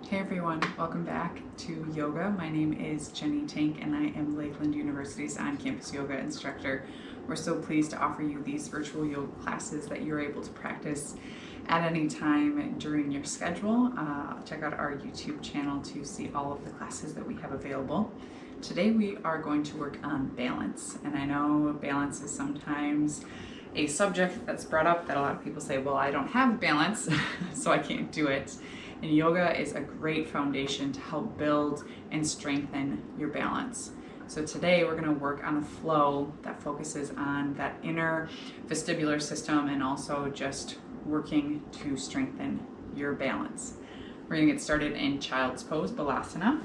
Hey everyone, welcome back to yoga. My name is Jenny Tank and I am Lakeland University's on-campus yoga instructor. We're so pleased to offer you these virtual yoga classes that you're able to practice at any time during your schedule. Check out our YouTube channel to see all of the classes that we have available. Today we are going to work on balance, and I know balance is sometimes a subject that's brought up that a lot of people say, well, I don't have balance, so I can't do it. And yoga is a great foundation to help build and strengthen your balance. So today we're going to work on a flow that focuses on that inner vestibular system and also just working to strengthen your balance. We're going to get started in Child's Pose, Balasana.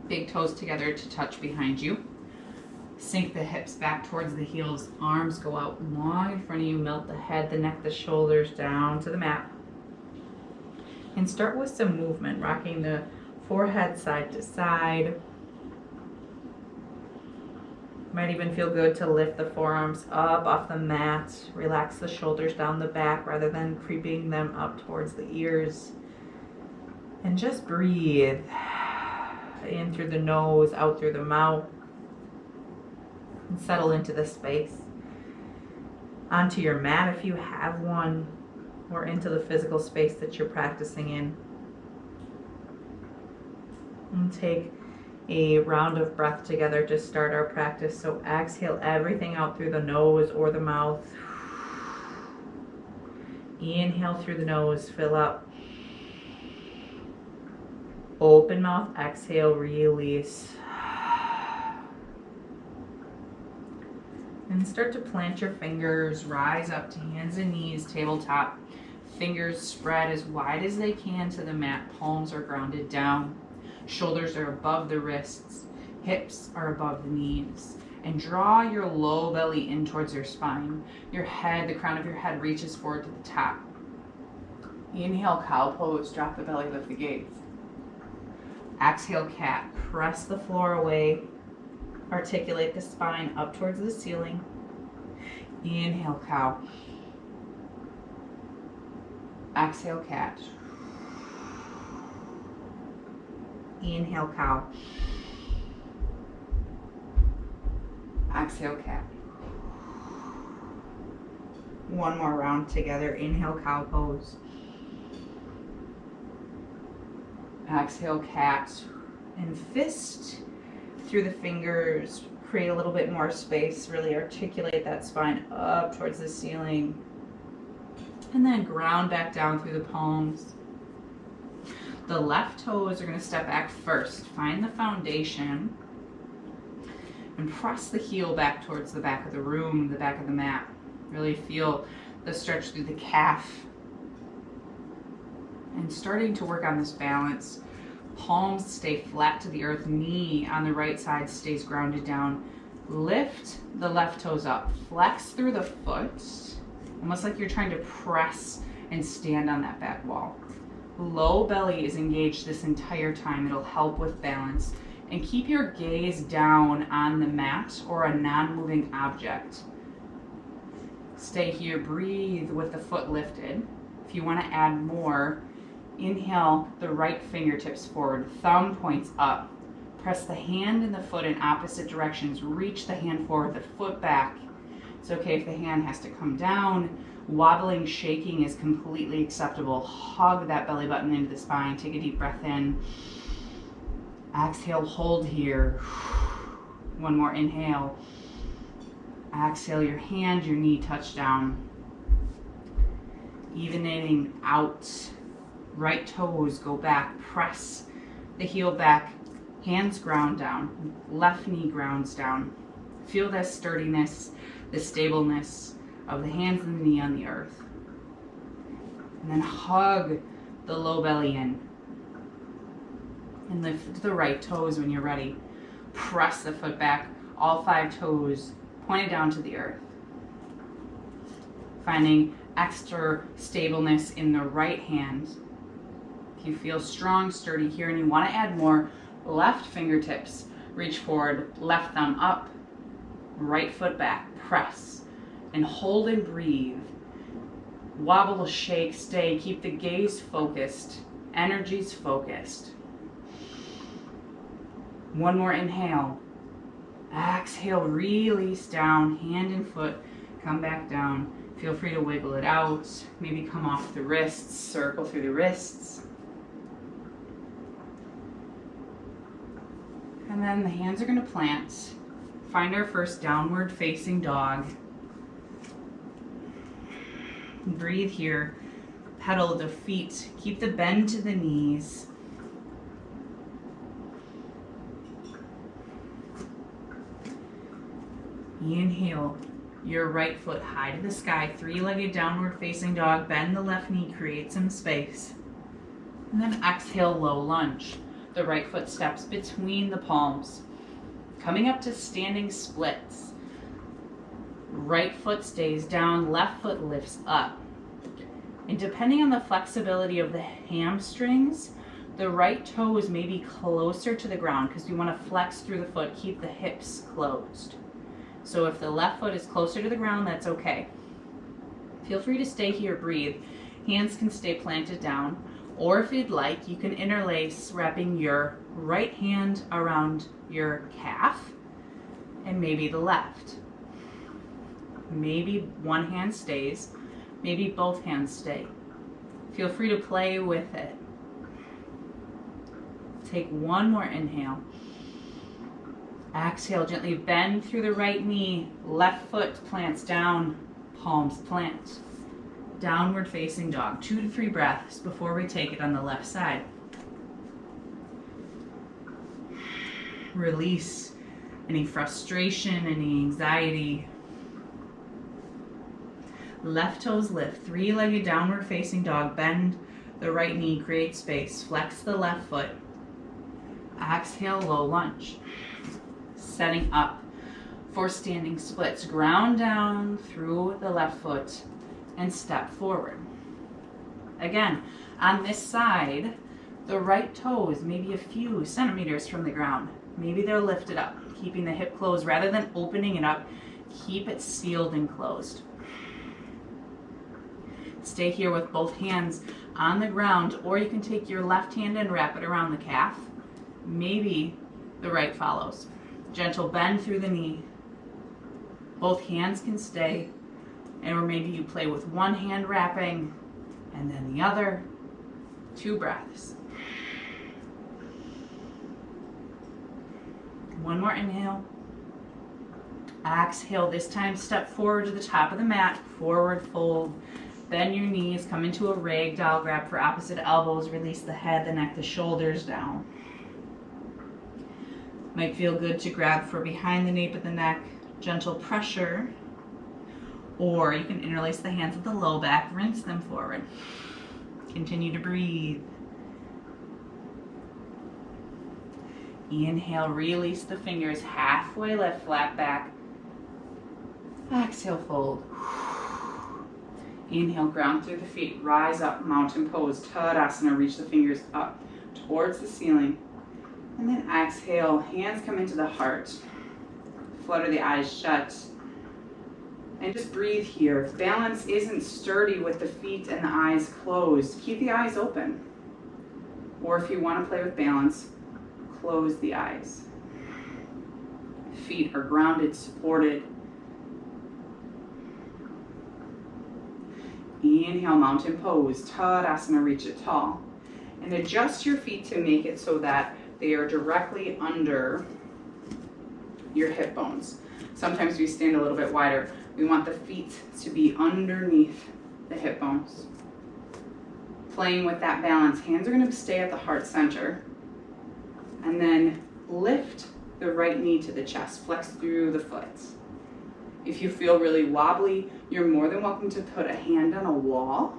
Big toes together to touch behind you. Sink the hips back towards the heels. Arms go out long in front of you. Melt the head, the neck, the shoulders down to the mat. And start with some movement, rocking the forehead side to side. Might even feel good to lift the forearms up off the mat. Relax the shoulders down the back rather than creeping them up towards the ears. And just breathe. In through the nose, out through the mouth. And settle into the space. Onto your mat if you have one, or into the physical space that you're practicing in. And take a round of breath together to start our practice. So exhale everything out through the nose or the mouth. Inhale through the nose, fill up. Open mouth, exhale, release. And start to plant your fingers, rise up to hands and knees, tabletop. Fingers spread as wide as they can to the mat. Palms are grounded down. Shoulders are above the wrists. Hips are above the knees. And draw your low belly in towards your spine. Your head, the crown of your head reaches forward to the top. Inhale, cow pose. Drop the belly, lift the gaze. Exhale, cat. Press the floor away. Articulate the spine up towards the ceiling. Inhale, cow. Exhale, cat. Inhale, cow. Exhale, cat. One more round together. Inhale, cow pose. Exhale, cat. And fist through the fingers. Create a little bit more space. Really articulate that spine up towards the ceiling. And then ground back down through the palms. The left toes are going to step back first. Find the foundation. And press the heel back towards the back of the room, the back of the mat. Really feel the stretch through the calf. And starting to work on this balance. Palms stay flat to the earth. Knee on the right side stays grounded down. Lift the left toes up. Flex through the foot. Almost like you're trying to press and stand on that back wall. Low belly is engaged this entire time. It'll help with balance. And keep your gaze down on the mat or a non-moving object. Stay here. Breathe with the foot lifted. If you want to add more, inhale the right fingertips forward. Thumb points up. Press the hand and the foot in opposite directions. Reach the hand forward, the foot back. It's okay if the hand has to come down. Wobbling, shaking is completely acceptable. Hug that belly button into the spine. Take a deep breath in. Exhale, hold here. One more inhale. Exhale, your hand, your knee touch down. Evening out. Right toes go back. Press the heel back. Hands ground down. Left knee grounds down. Feel that sturdiness, the stableness of the hands and the knee on the earth. And then hug the low belly in. And lift the right toes when you're ready. Press the foot back, all 5 toes pointed down to the earth. Finding extra stableness in the right hand. If you feel strong, sturdy here and you want to add more, left fingertips reach forward, left thumb up, right foot back, press, and hold and breathe. Wobble, shake, stay, keep the gaze focused Energy's focused. One more inhale. Exhale, release down, hand and foot, come back down. Feel free to wiggle it out. Maybe come off the wrists, circle through the wrists. And then the hands are going to plant. Find our first downward facing dog. Breathe here. Pedal the feet. Keep the bend to the knees. Inhale. Your right foot high to the sky. Three-legged downward facing dog. Bend the left knee. Create some space. And then exhale, low lunge. The right foot steps between the palms. Coming up to standing splits. Right foot stays down, left foot lifts up. And depending on the flexibility of the hamstrings, the right toes may be closer to the ground because we want to flex through the foot, keep the hips closed. So if the left foot is closer to the ground, that's okay. Feel free to stay here, breathe. Hands can stay planted down. Or if you'd like, you can interlace, wrapping your right hand around your calf and maybe the left. Maybe one hand stays, maybe both hands stay. Feel free to play with it. Take one more inhale. Exhale, gently bend through the right knee, left foot plants down, palms plant. Downward facing dog, 2 to 3 breaths before we take it on the left side. Release any frustration, any anxiety. Left toes lift, 3-legged downward facing dog, bend the right knee, create space, flex the left foot. Exhale, low lunge. Setting up for standing splits, ground down through the left foot and step forward. Again, on this side, the right toes maybe a few centimeters from the ground. Maybe they're lifted up, keeping the hip closed. Rather than opening it up, keep it sealed and closed. Stay here with both hands on the ground, or you can take your left hand and wrap it around the calf. Maybe the right follows. Gentle bend through the knee. Both hands can stay. Or maybe you play with one hand wrapping and then the other. 2 breaths. One more inhale. Exhale. This time step forward to the top of the mat. Forward fold. Bend your knees. Come into a ragdoll. Grab for opposite elbows. Release the head, the neck, the shoulders down. Might feel good to grab for behind the nape of the neck. Gentle pressure. Or you can interlace the hands at the low back, rinse them forward. Continue to breathe. Inhale, release the fingers, halfway lift, flat back. Exhale, fold. Inhale, ground through the feet, rise up, mountain pose, Tadasana, reach the fingers up towards the ceiling. And then exhale, hands come into the heart. Flutter the eyes shut. And just breathe here. If balance isn't sturdy with the feet and the eyes closed, keep the eyes open. Or if you want to play with balance, close the eyes. Feet are grounded, supported. Inhale, mountain pose, Tadasana, reach it tall. And adjust your feet to make it so that they are directly under your hip bones. Sometimes we stand a little bit wider. We want the feet to be underneath the hip bones. Playing with that balance, hands are going to stay at the heart center. And then lift the right knee to the chest, flex through the foot. If you feel really wobbly, you're more than welcome to put a hand on a wall,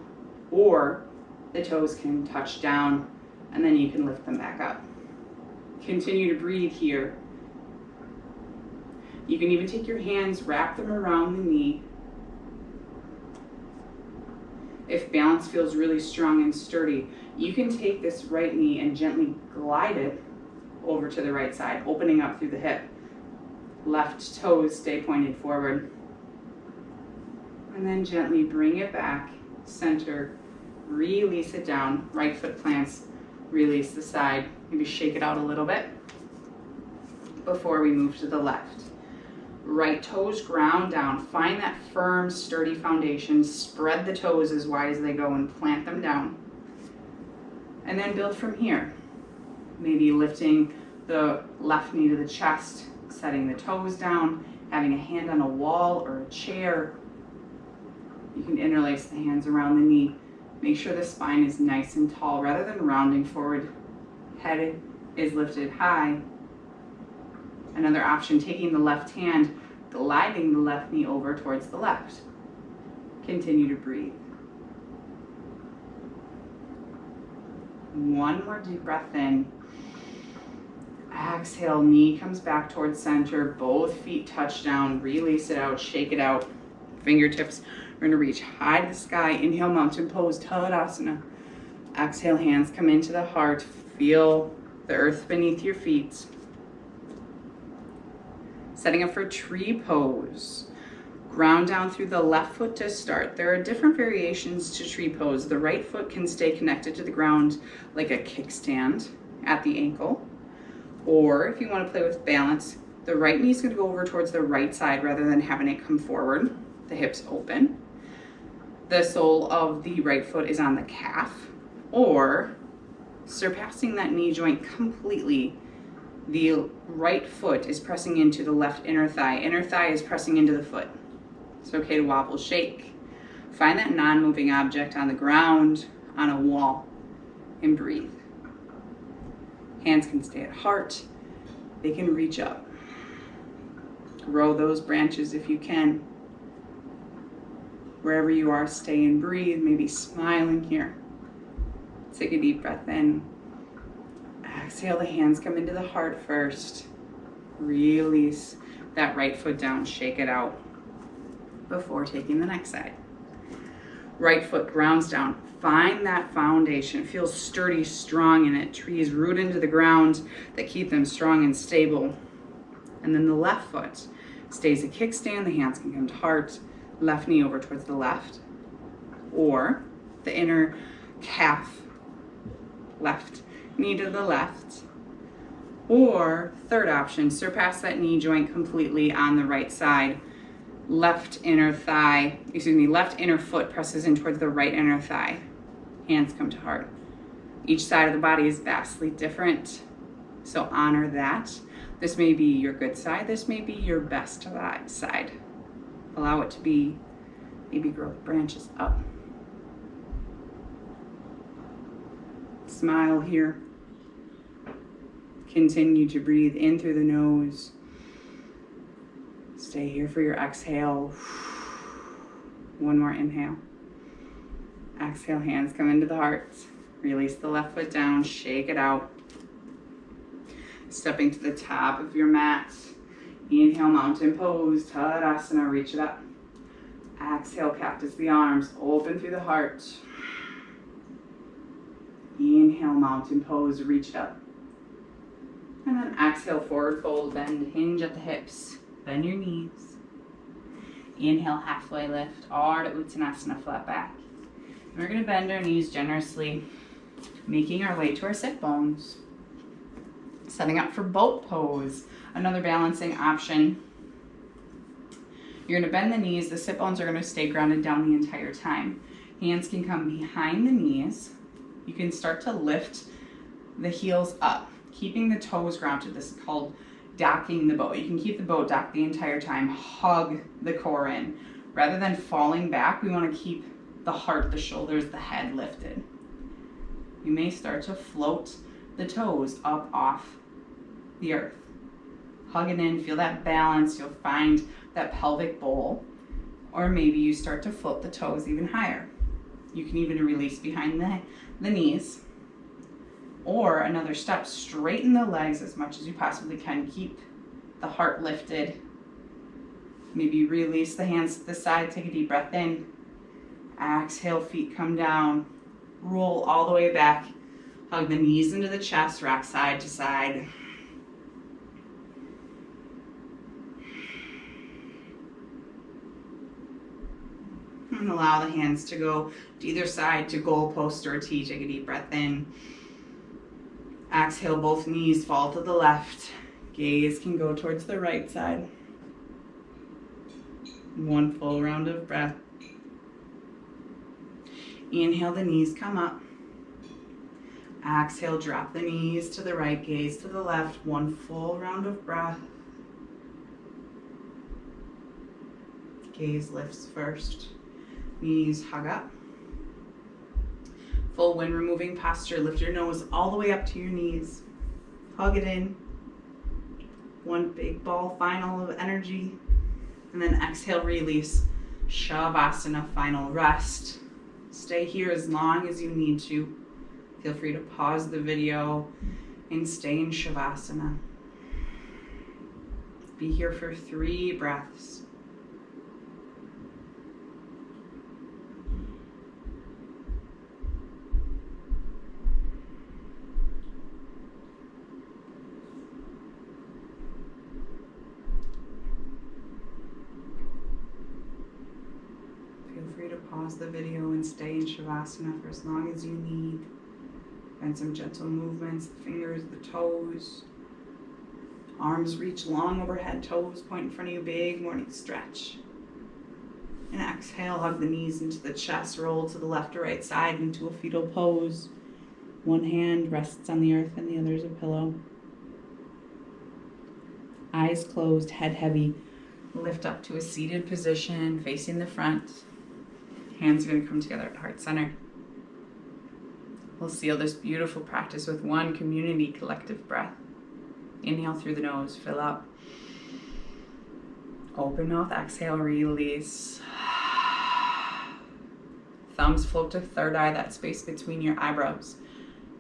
or the toes can touch down and then you can lift them back up. Continue to breathe here. You can even take your hands, wrap them around the knee. If balance feels really strong and sturdy, you can take this right knee and gently glide it over to the right side, opening up through the hip. Left toes stay pointed forward. And then gently bring it back, center, release it down. Right foot plants Release the side. Maybe shake it out a little bit before we move to the left. Right toes ground down. Find that firm, sturdy foundation. Spread the toes as wide as they go and plant them down. And then build from here. Maybe lifting the left knee to the chest, setting the toes down, having a hand on a wall or a chair. You can interlace the hands around the knee. Make sure the spine is nice and tall rather than rounding forward. Head is lifted high. Another option, taking the left hand, gliding the left knee over towards the left. Continue to breathe. One more deep breath in. Exhale, knee comes back towards center, both feet touch down, release it out, shake it out. Fingertips are going to reach high to the sky. Inhale, mountain pose, Tadasana. Exhale, hands come into the heart. Feel the earth beneath your feet. Setting up for tree pose. Ground down through the left foot to start. There are different variations to tree pose. The right foot can stay connected to the ground like a kickstand at the ankle. Or if you want to play with balance, the right knee is going to go over towards the right side rather than having it come forward. The hips open. The sole of the right foot is on the calf, or surpassing that knee joint completely. The right foot is pressing into the left inner thigh. Inner thigh is pressing into the foot. It's okay to wobble, shake. Find that non-moving object on the ground, on a wall, and breathe. Hands can stay at heart. They can reach up. Grow those branches if you can. Wherever you are, stay and breathe, maybe smiling here. Take a deep breath in. Exhale, the hands come into the heart first. Release that right foot down, shake it out before taking the next side. Right foot grounds down. Find that foundation. Feel sturdy, strong in it. Trees root into the ground that keep them strong and stable. And then the left foot stays a kickstand. The hands can come to heart. Left knee over towards the left. Or the inner calf. Left knee to the left. Or third option, surpass that knee joint completely on the right side. Left inner foot presses in towards the right inner thigh. Hands come to heart. Each side of the body is vastly different, so honor that. This may be your good side, this may be your best side. Allow it to be, maybe grow the branches up. Smile here. Continue to breathe in through the nose. Stay here for your exhale. One more inhale. Exhale, hands come into the heart. Release the left foot down, shake it out. Stepping to the top of your mat. Inhale, mountain pose, Tadasana, reach it up. Exhale, cactus the arms, open through the heart. Inhale, mountain pose, reach it up. And then exhale, forward fold, bend, hinge at the hips. Bend your knees. Inhale, halfway lift, Ardha Uttanasana, flat back. And we're going to bend our knees generously, making our way to our sit bones. Setting up for boat pose, another balancing option. You're going to bend the knees. The sit bones are going to stay grounded down the entire time. Hands can come behind the knees. You can start to lift the heels up, keeping the toes grounded. This is called docking the boat. You can keep the boat docked the entire time. Hug the core in. Rather than falling back, we want to keep the heart, the shoulders, the head lifted. You may start to float the toes up off the earth. Hug it in, feel that balance. You'll find that pelvic bowl. Or maybe you start to float the toes even higher. You can even release behind the knees. Or another step, straighten the legs as much as you possibly can. Keep the heart lifted. Maybe release the hands to the side. Take a deep breath in. Exhale, feet come down. Roll all the way back. Hug the knees into the chest. Rock side to side. And allow the hands to go to either side, to goalpost or a T. Take a deep breath in. Exhale, both knees fall to the left. Gaze can go towards the right side. One full round of breath. Inhale, the knees come up. Exhale, drop the knees to the right, gaze to the left. One full round of breath. Gaze lifts first. Knees hug up. Full wind removing posture. Lift your nose all the way up to your knees. Hug it in. One big ball final of energy. And then exhale, release. Shavasana, final rest. Stay here as long as you need to. Feel free to pause the video and stay in Shavasana. Be here for 3 breaths. Feel free to pause the video and stay in Shavasana for as long as you need. Find some gentle movements, the fingers, the toes. Arms reach long overhead, toes point in front of you, big morning stretch. And exhale, hug the knees into the chest, roll to the left or right side into a fetal pose. One hand rests on the earth and the other is a pillow. Eyes closed, head heavy. Lift up to a seated position, facing the front. Hands are going to come together at heart center. We'll seal this beautiful practice with one community collective breath. Inhale through the nose, fill up. Open mouth, exhale, release. Thumbs float to third eye, that space between your eyebrows.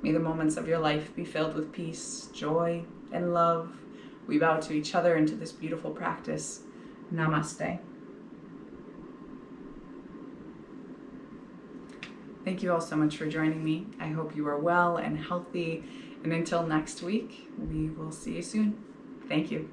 May the moments of your life be filled with peace, joy, and love. We bow to each other into this beautiful practice. Namaste. Thank you all so much for joining me. I hope you are well and healthy. And until next week, we will see you soon. Thank you.